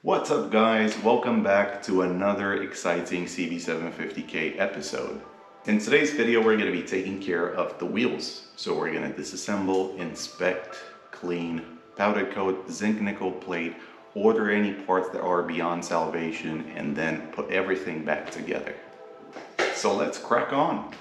What's up guys, welcome back to another exciting CB750K episode. In today's video we're going to be taking care of the wheels. So we're going to disassemble, inspect, clean, powder coat, zinc nickel plate, order any parts that are beyond salvation, and then put everything back together. So let's crack on.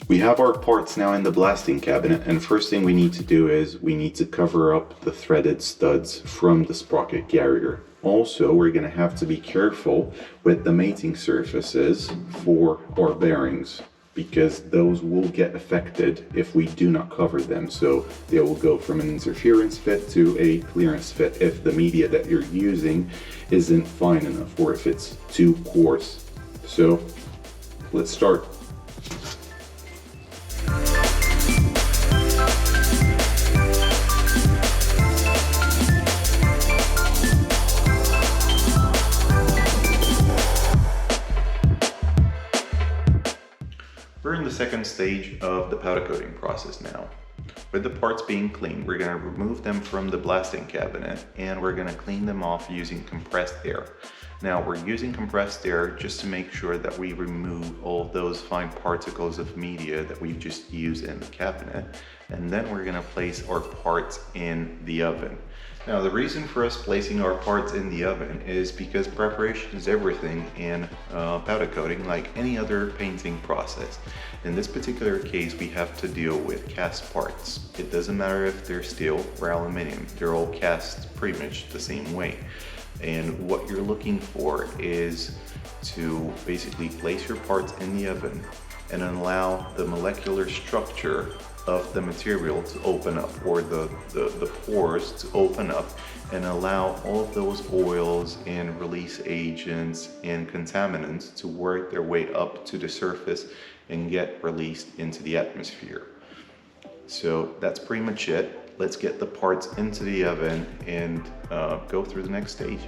We have our parts now in the blasting cabinet, and first thing we need to do is we need to cover up the threaded studs from the sprocket carrier. Also, we're going to have to be careful with the mating surfaces for our bearings, because those will get affected if we do not cover them. So they will go from an interference fit to a clearance fit if the media that you're using isn't fine enough or if it's too coarse. So let's start. We're in the second stage of the powder coating process now. With the parts being cleaned, we're going to remove them from the blasting cabinet and we're going to clean them off using compressed air. Now we're using compressed air just to make sure that we remove all those fine particles of media that we've just used in the cabinet, and then we're going to place our parts in the oven. Now the reason for us placing our parts in the oven is because preparation is everything in powder coating, like any other painting process. In this particular case, we have to deal with cast parts. It doesn't matter if they're steel or aluminum, they're all cast pretty much the same way. And what you're looking for is to basically place your parts in the oven and allow the molecular structure of the material to open up, or the pores to open up, and allow all of those oils and release agents and contaminants to work their way up to the surface and get released into the atmosphere. So that's pretty much it. Let's get the parts into the oven and go through the next stage.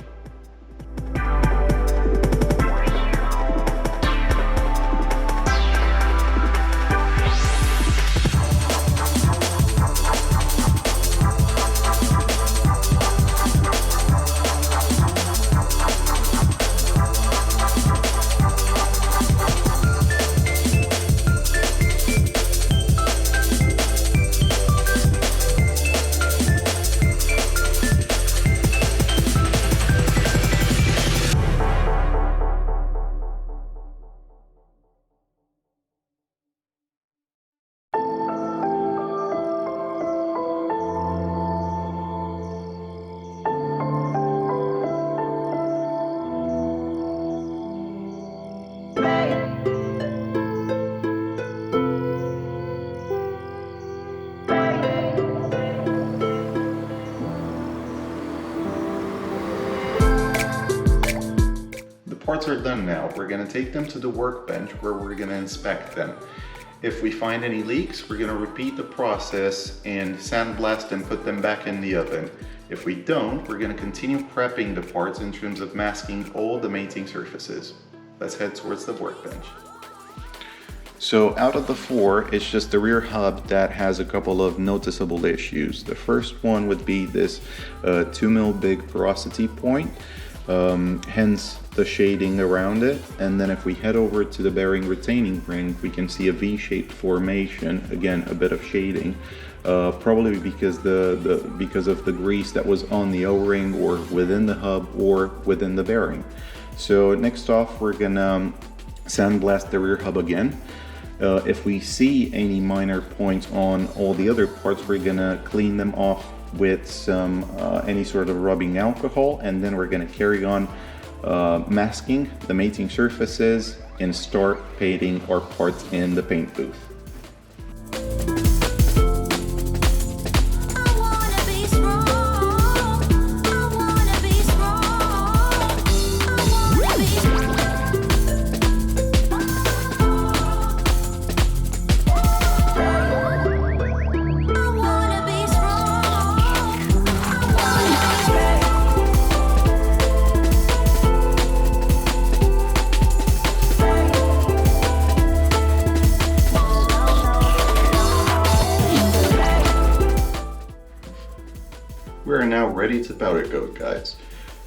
Parts are done now. We're going to take them to the workbench where we're going to inspect them. If we find any leaks, we're going to repeat the process and sandblast and put them back in the oven. If we don't, we're going to continue prepping the parts in terms of masking all the mating surfaces. Let's head towards the workbench. So out of the four, it's just the rear hub that has a couple of noticeable issues. The first one would be this 2mm big porosity point, hence the shading around it. And then if we head over to the bearing retaining ring, we can see a V-shaped formation, again a bit of shading, probably because because of the grease that was on the O-ring or within the hub or within the bearing. So next off, we're gonna sandblast the rear hub again. If we see any minor points on all the other parts, we're gonna clean them off with some any sort of rubbing alcohol, and then we're gonna carry on masking the mating surfaces and start painting our parts in the paint booth. We're now ready to powder coat, guys.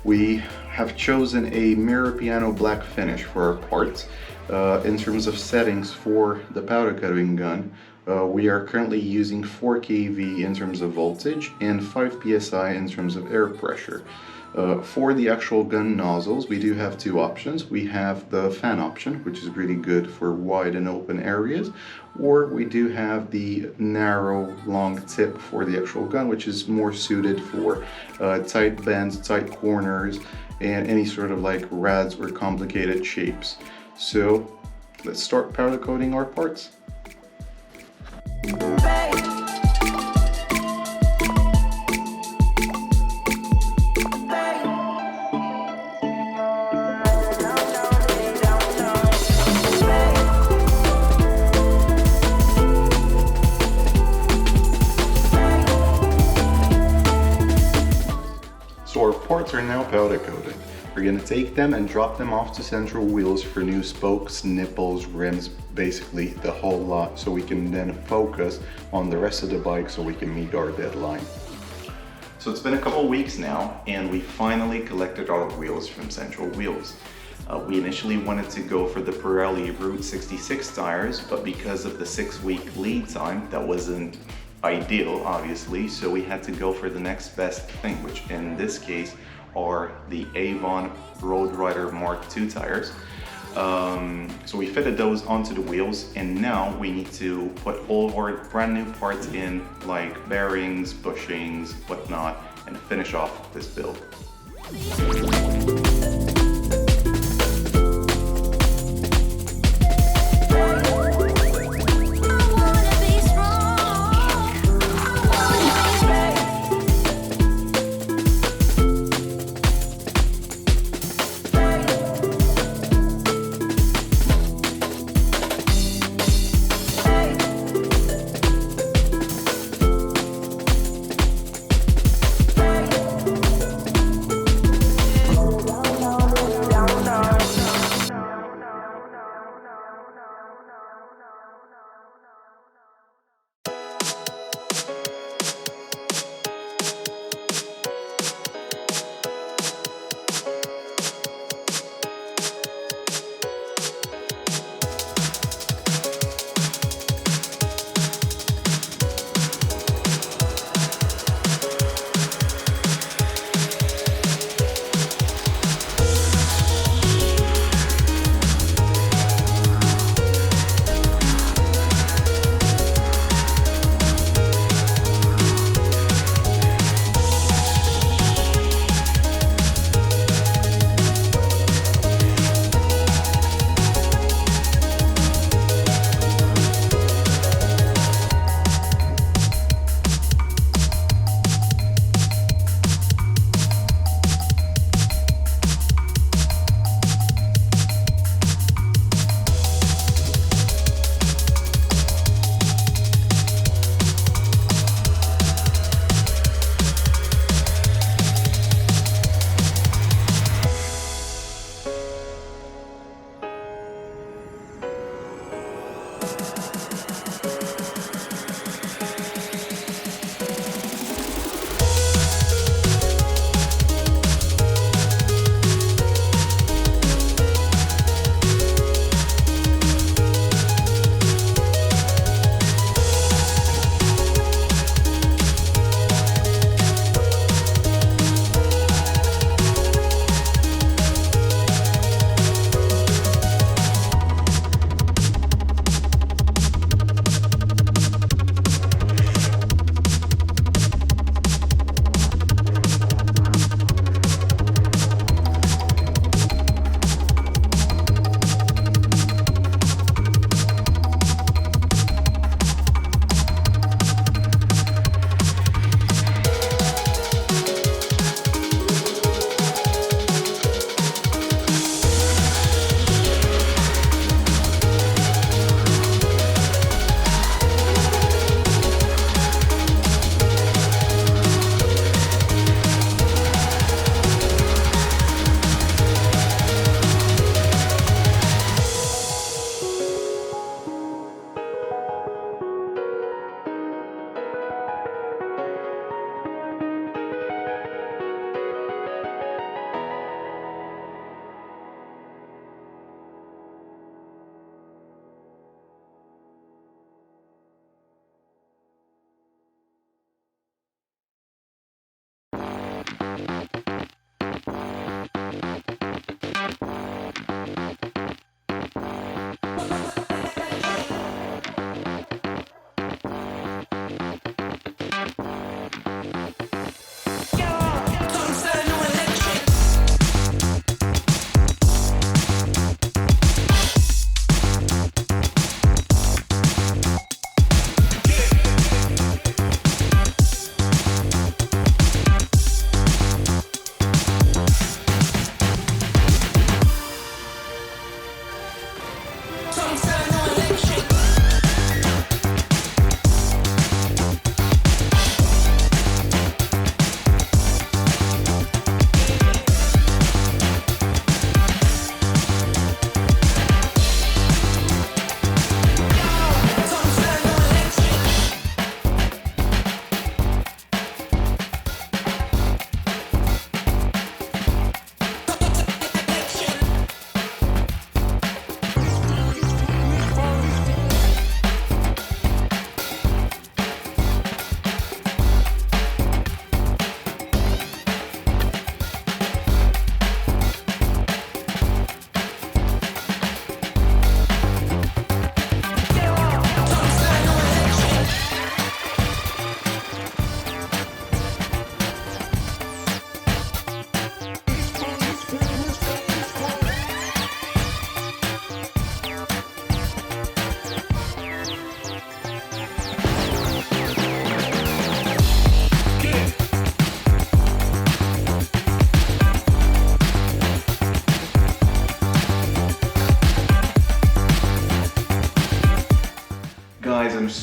We have chosen a mirror piano black finish for our parts. In terms of settings for the powder coating gun, we are currently using 4 kV in terms of voltage and 5 psi in terms of air pressure. For the actual gun nozzles, we do have two options. We have the fan option, which is really good for wide and open areas, or we do have the narrow long tip for the actual gun, which is more suited for tight bends, tight corners, and any sort of like rads or complicated shapes. So let's start powder coating our parts. So our parts are now powder coated. We're gonna take them and drop them off to Central Wheels for new spokes, nipples, rims, basically the whole lot, so we can then focus on the rest of the bike so we can meet our deadline. So it's been a couple weeks now, and we finally collected our wheels from Central Wheels. We initially wanted to go for the Pirelli Route 66 tires, but because of the 6-week lead time, that wasn't ideal, obviously, so we had to go for the next best thing, which in this case are the Avon Road Rider Mark II tires. So we fitted those onto the wheels, and now we need to put all of our brand new parts in, like bearings, bushings, whatnot, and finish off this build.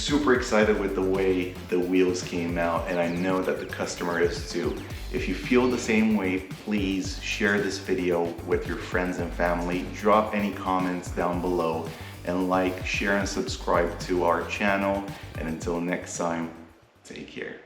super excited with the way the wheels came out, and I know that the customer is too. If you feel the same way, please share this video with your friends and family. Drop any comments down below, and like, share, and subscribe to our channel. And until next time, take care.